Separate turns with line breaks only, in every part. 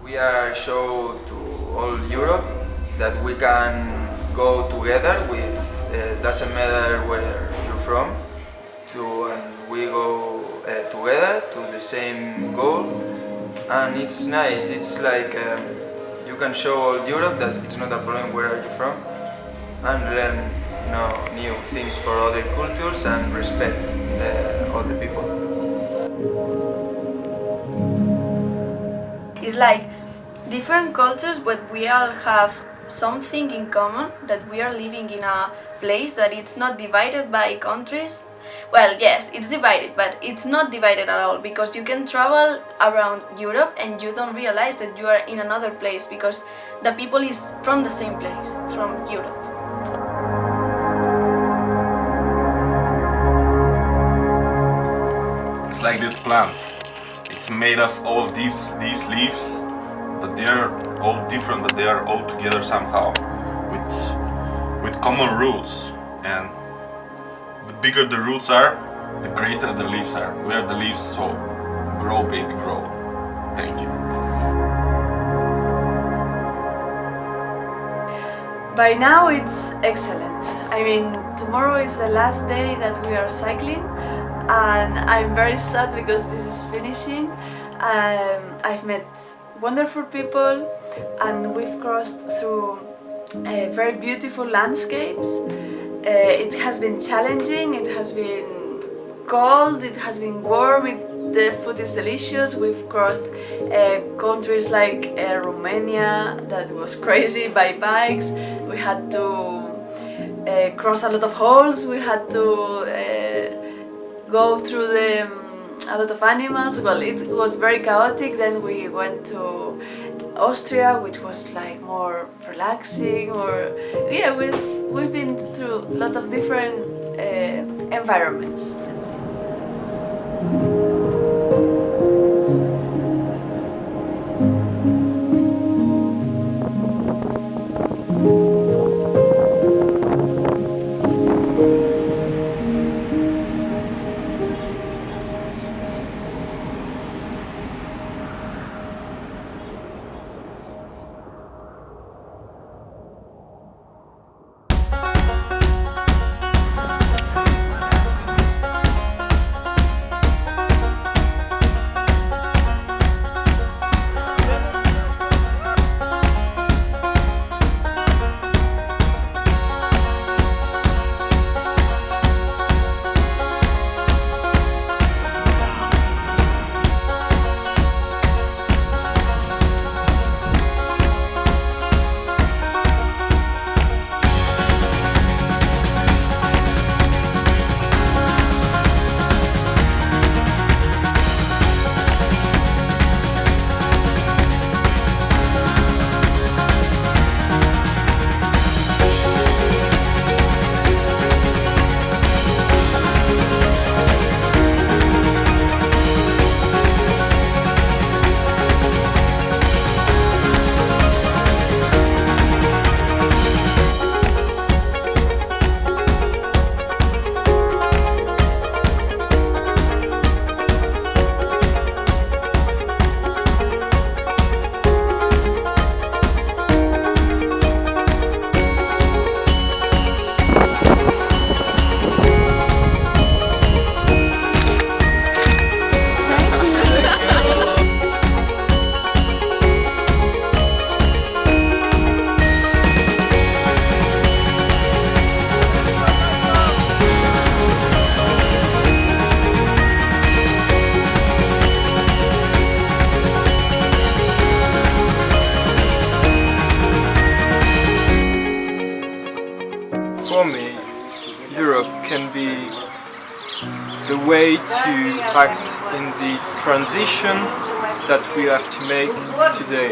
We are show to all Europe that we can go together with doesn't matter where you're from, and we go together to the same goal, and it's nice. It's like you can show all Europe that it's not a problem where are you from, and learn new things for other cultures and respect other people.
It's like different cultures, but we all have something in common, that we are living in a place that it's not divided by countries. Well, yes, it's divided, but it's not divided at all, because you can travel around Europe and you don't realize that you are in another place, because the people is from the same place, from Europe.
It's like this plant. It's made of all of these leaves, but they are all different, but they are all together somehow, with common roots. And the bigger the roots are, the greater the leaves are. We are the leaves, so grow, baby, grow. Thank you.
By now it's excellent. I mean, tomorrow is the last day that we are cycling, and I'm very sad because this is finishing. I've met wonderful people and we've crossed through very beautiful landscapes. It has been challenging, it has been cold, it has been warm, the food is delicious. We've crossed countries like Romania, that was crazy, by bikes. We had to cross a lot of holes, we had to go through a lot of animals. Well, it was very chaotic. Then we went to Austria, which was like more relaxing, or yeah, we've been through a lot of different environments. Let's say.
For me, Europe can be the way to act in the transition that we have to make today.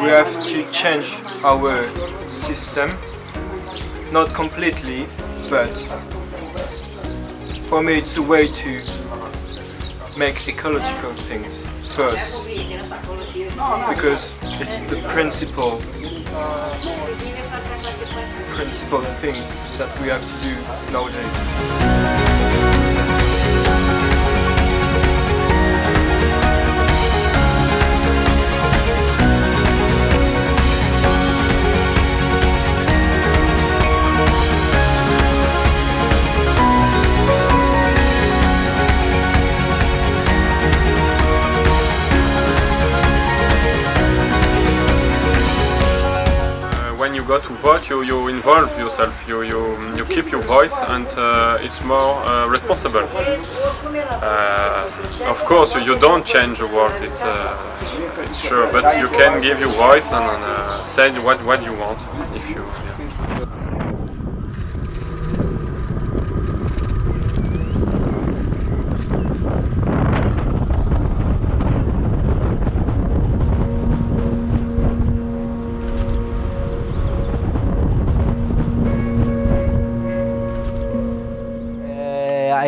We have to change our system, not completely, but for me it's a way to make ecological things first, because it's the principal thing that we have to do nowadays.
vote, you involve yourself, you keep your voice, and it's more responsible. Of course, you don't change the world, it's sure, but you can give your voice and say what you want. If you, yeah.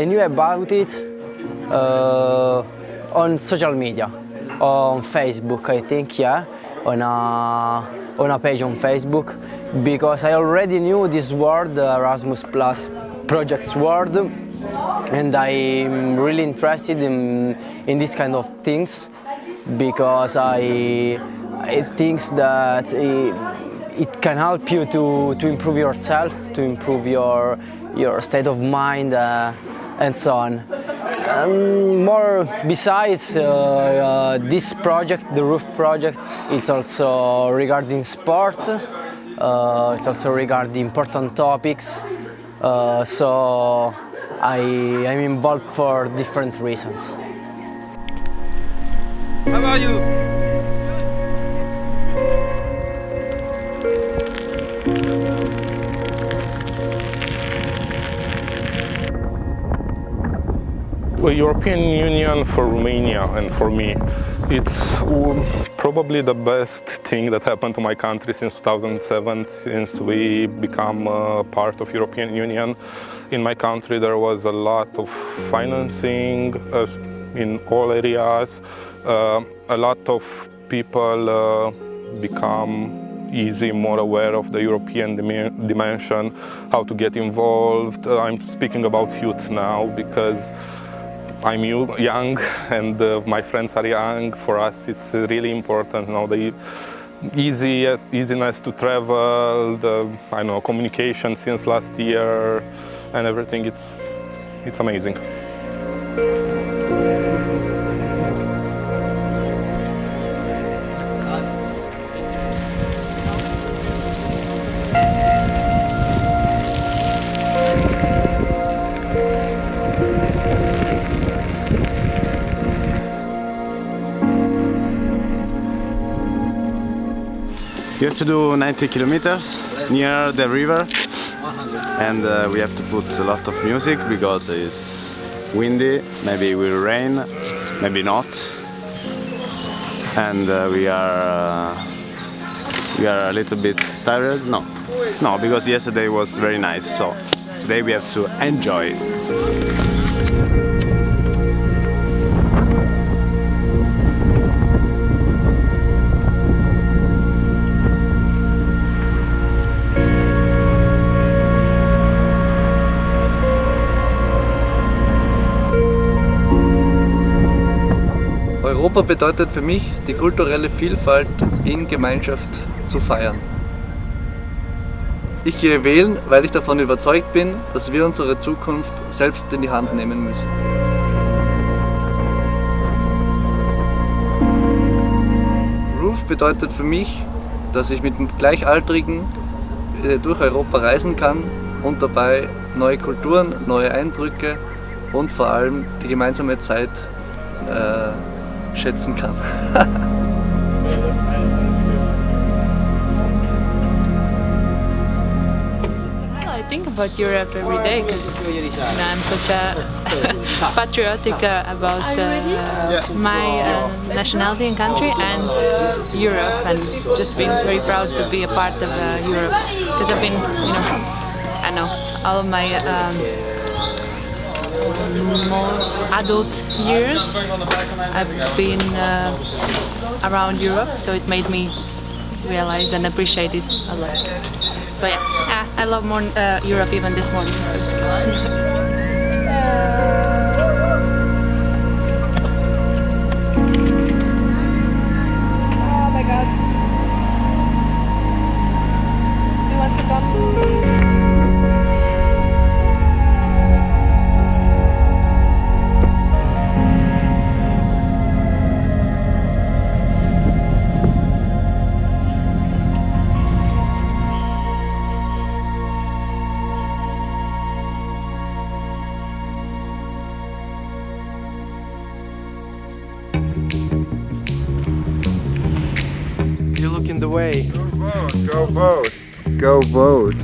I knew about it on social media, on Facebook, I think, yeah, on a page on Facebook, because I already knew this word, Erasmus Plus Projects word, and I'm really interested in this kind of things because I think that it can help you to improve yourself, to improve your state of mind, and so on. More besides this project, the Roof project, it's also regarding sport. It's also regarding important topics. So I'm involved for different reasons.
How are you?
The European Union for Romania and for me, it's probably the best thing that happened to my country since 2007, since we become part of European Union. In my country there was a lot of financing in all areas. A lot of people become more aware of the European dimension, how to get involved. I'm speaking about youth now because I'm young and my friends are young. For us it's really important, you know, the easiness to travel, the communication since last year and everything. It's amazing.
You have to do 90 kilometers near the river, and we have to put a lot of music because it's windy, maybe it will rain, maybe not, and we are a little bit tired. No, because yesterday was very nice, so today we have to enjoy.
Europa bedeutet für mich, die kulturelle Vielfalt in Gemeinschaft zu feiern. Ich gehe wählen, weil ich davon überzeugt bin, dass wir unsere Zukunft selbst in die Hand nehmen müssen. Roof bedeutet für mich, dass ich mit Gleichaltrigen durch Europa reisen kann und dabei neue Kulturen, neue Eindrücke und vor allem die gemeinsame Zeit schätzen kann.
I think about Europe every day because I'm such a patriotic about my nationality and country and Europe, and just being very proud to be a part of Europe because I've been, I know all of my more adult years I've been around Europe, so it made me realize and appreciate it a lot. So yeah, I love more Europe even this morning. So it's good.
Oh my god. Do you want to come?
blocking the way.
Go vote! Go vote!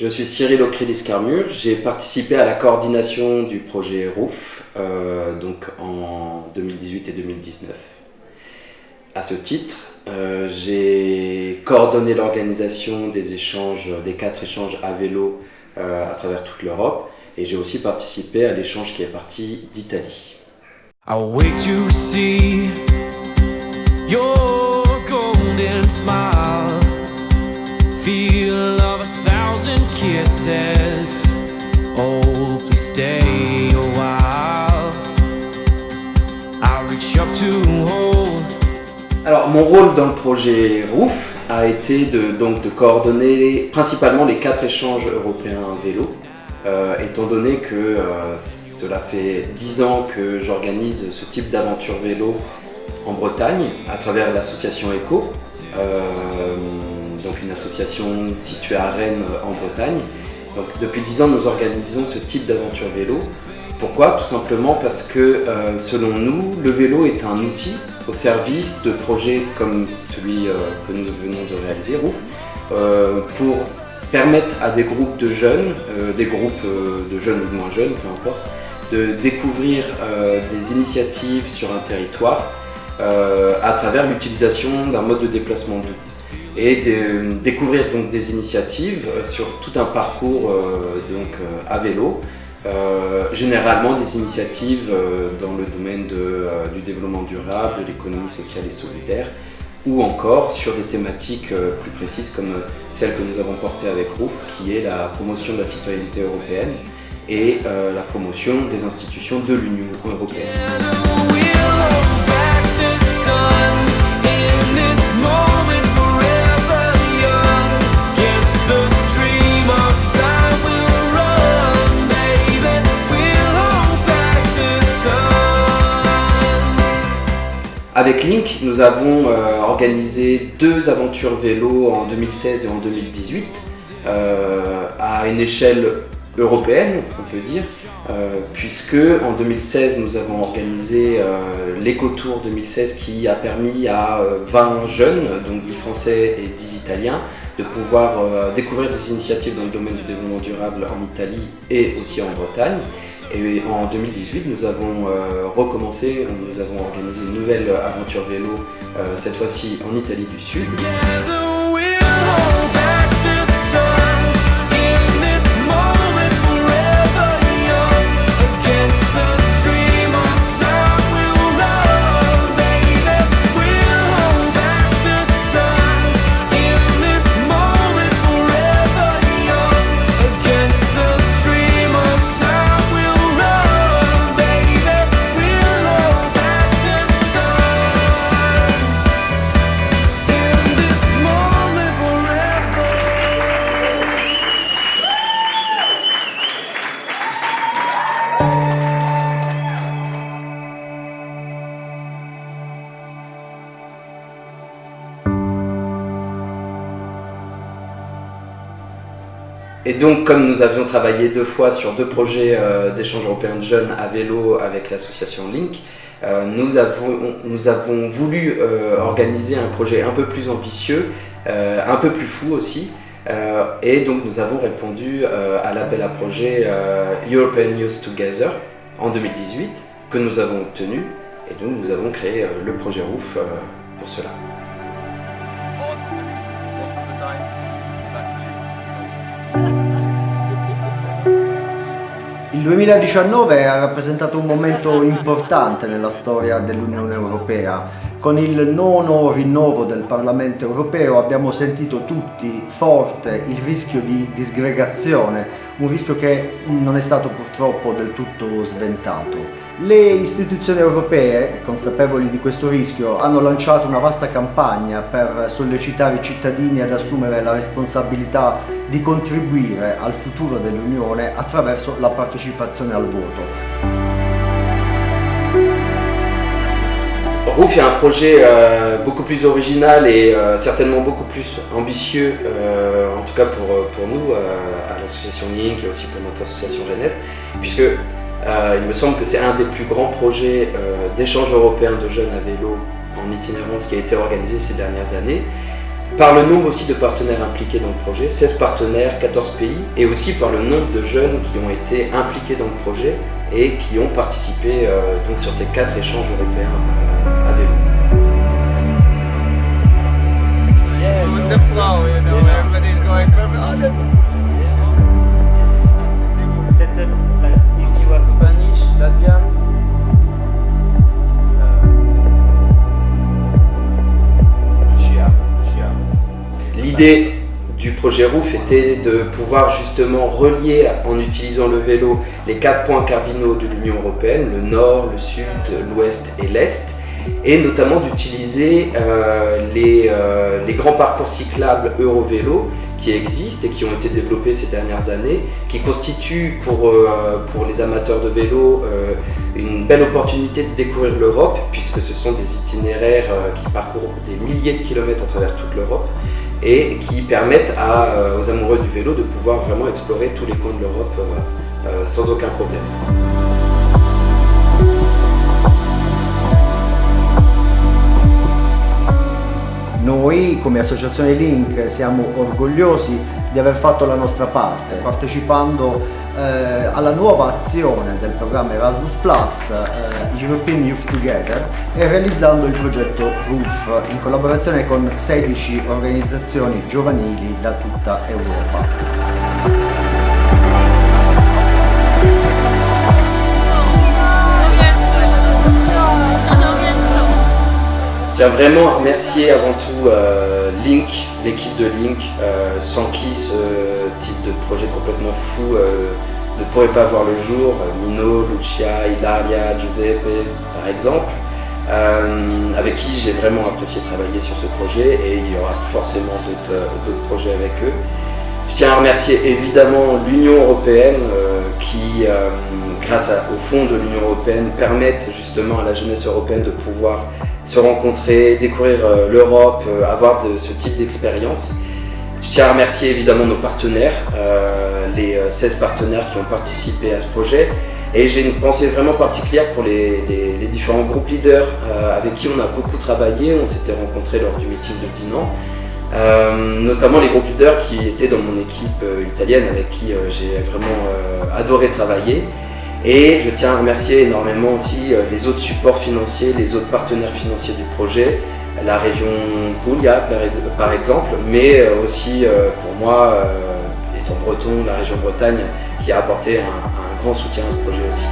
Je suis Cyril Ocrélis-Carmur, j'ai participé à la coordination du projet ROOF donc en 2018 et 2019. À ce titre, j'ai coordonné l'organisation des échanges, des 4 échanges à vélo à travers toute l'Europe et j'ai aussi participé à l'échange qui est parti d'Italie.
I'll wait to see your golden smile, feel of 1,000 kisses. Oh, please stay a while. I'll reach up to hold.
Alors, mon rôle dans le projet ROOF a été de coordonner principalement les 4 échanges européens à vélo, étant donné que cela fait 10 ans que j'organise ce type d'aventure vélo en Bretagne à travers l'association ECO, donc une association située à Rennes en Bretagne. Donc, depuis 10 ans, nous organisons ce type d'aventure vélo. Pourquoi ? Tout simplement parce que, selon nous, le vélo est un outil au service de projets comme celui que nous venons de réaliser, ROOF, pour permettre à des groupes de jeunes, de jeunes ou de moins jeunes, peu importe, de découvrir des initiatives sur un territoire à travers l'utilisation d'un mode de déplacement doux. Et de découvrir donc des initiatives sur tout un parcours à vélo, généralement des initiatives dans le domaine du développement durable, de l'économie sociale et solidaire, ou encore sur des thématiques plus précises comme celle que nous avons portée avec ROOF, qui est la promotion de la citoyenneté européenne et la promotion des institutions de l'Union européenne.
The stream of time will run.
Avec Link, nous avons organisé 2 aventures vélo en 2016 et en 2018 à une échelle européenne, on peut dire, puisque en 2016 nous avons organisé l'Eco-Tour 2016 qui a permis à 20 jeunes, donc 10 Français et 10 Italiens, de pouvoir découvrir des initiatives dans le domaine du développement durable en Italie et aussi en Bretagne. Et en 2018, nous avons recommencé, nous avons organisé une nouvelle aventure vélo, cette fois-ci en Italie du Sud. Et donc, comme nous avions travaillé 2 fois sur 2 projets d'échange européen de jeunes à vélo avec l'association Link, nous avons voulu organiser un projet un peu plus ambitieux, un peu plus fou aussi. Et donc nous avons répondu à l'appel à projet European Youth Together en 2018, que nous avons obtenu. Et donc nous avons créé le projet Roof pour cela.
Il 2019 ha rappresentato un momento importante nella storia dell'Unione Europea. Con il 9° rinnovo del Parlamento Europeo abbiamo sentito tutti forte il rischio di disgregazione, un rischio che non è stato purtroppo del tutto sventato. Le istituzioni europee, consapevoli di questo rischio, hanno lanciato una vasta campagna per sollecitare i cittadini ad assumere la responsabilità di contribuire al futuro dell'Unione attraverso la partecipazione al voto.
Roof est un projet beaucoup plus original et certainement beaucoup plus ambitieux, en tout cas pour nous, à l'association Link et aussi pour notre association rennaise, puisque il me semble que c'est un des plus grands projets d'échange européen de jeunes à vélo en itinérance qui a été organisé ces dernières années, par le nombre aussi de partenaires impliqués dans le projet, 16 partenaires, 14 pays, et aussi par le nombre de jeunes qui ont été impliqués dans le projet et qui ont participé donc sur ces 4 échanges européens à vélo. L'idée du projet Roof était de pouvoir justement relier, en utilisant le vélo, les 4 points cardinaux de l'Union européenne, le nord, le sud, l'ouest et l'est, et notamment d'utiliser les grands parcours cyclables Eurovélo qui existent et qui ont été développés ces dernières années, qui constituent pour les amateurs de vélo une belle opportunité de découvrir l'Europe, puisque ce sont des itinéraires qui parcourent des milliers de kilomètres à travers toute l'Europe et qui permettent aux amoureux du vélo de pouvoir vraiment explorer tous les coins de l'Europe sans aucun problème.
Noi come Associazione Link siamo orgogliosi di aver fatto la nostra parte, partecipando alla nuova azione del programma Erasmus+, European Youth Together, e realizzando il progetto Roof in collaborazione con 16 organizzazioni giovanili da tutta Europa.
Je tiens vraiment à remercier avant tout Link, l'équipe de Link, sans qui ce type de projet complètement fou ne pourrait pas voir le jour. Mino, Lucia, Ilaria, Giuseppe par exemple, avec qui j'ai vraiment apprécié travailler sur ce projet, et il y aura forcément d'autres projets avec eux. Je tiens à remercier évidemment l'Union Européenne qui, grâce au fonds de l'Union Européenne, permettent justement à la jeunesse européenne de pouvoir se rencontrer, découvrir l'Europe, avoir ce type d'expérience. Je tiens à remercier évidemment nos partenaires, les 16 partenaires qui ont participé à ce projet. Et j'ai une pensée vraiment particulière pour les différents groupes leaders avec qui on a beaucoup travaillé. On s'était rencontrés lors du meeting de Dinan. Notamment les groupes leaders qui étaient dans mon équipe italienne avec qui j'ai vraiment adoré travailler. Et je tiens à remercier énormément aussi les autres supports financiers, les autres partenaires financiers du projet, la région Puglia par exemple, mais aussi pour moi, étant breton, la région Bretagne qui a apporté un grand soutien à ce projet aussi.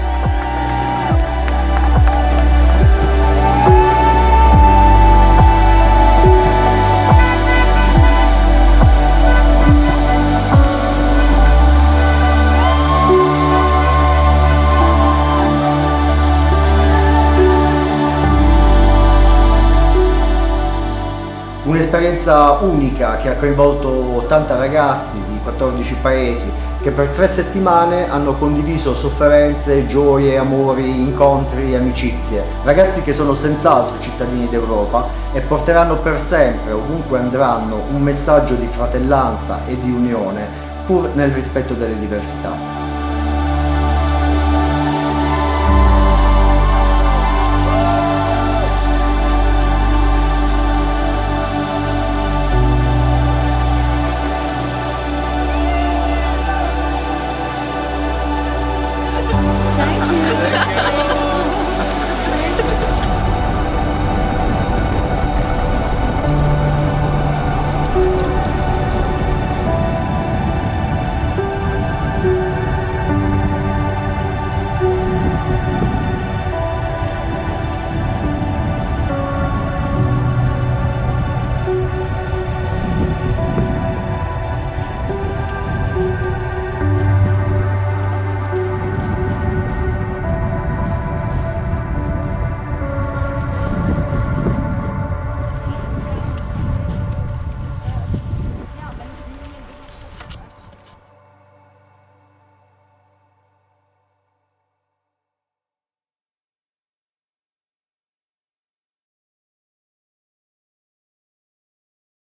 Un'esperienza unica che ha coinvolto 80 ragazzi di 14 paesi che per 3 settimane hanno condiviso sofferenze, gioie, amori, incontri, amicizie. Ragazzi che sono senz'altro cittadini d'Europa e porteranno per sempre, ovunque andranno, un messaggio di fratellanza e di unione, pur nel rispetto delle diversità.